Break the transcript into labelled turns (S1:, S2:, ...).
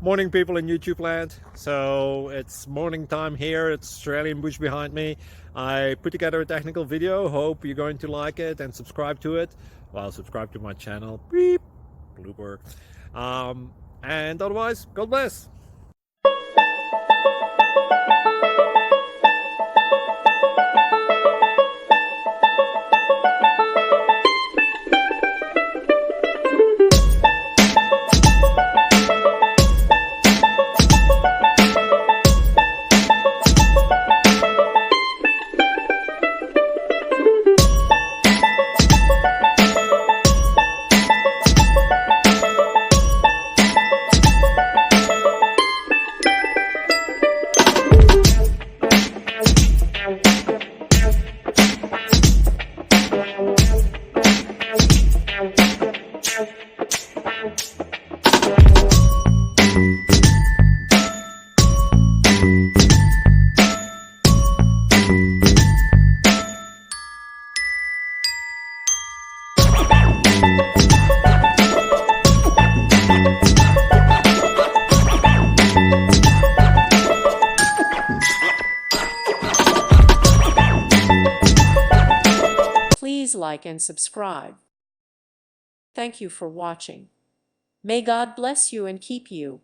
S1: Morning, people in YouTube land. So it's morning time here. It's Australian bush behind me. I put together a technical video. Hope you're going to like it and subscribe to it. Well, subscribe to my channel. Beep. Blooper. And otherwise, God bless.
S2: Please like and subscribe. Thank you for watching. May God bless you and keep you.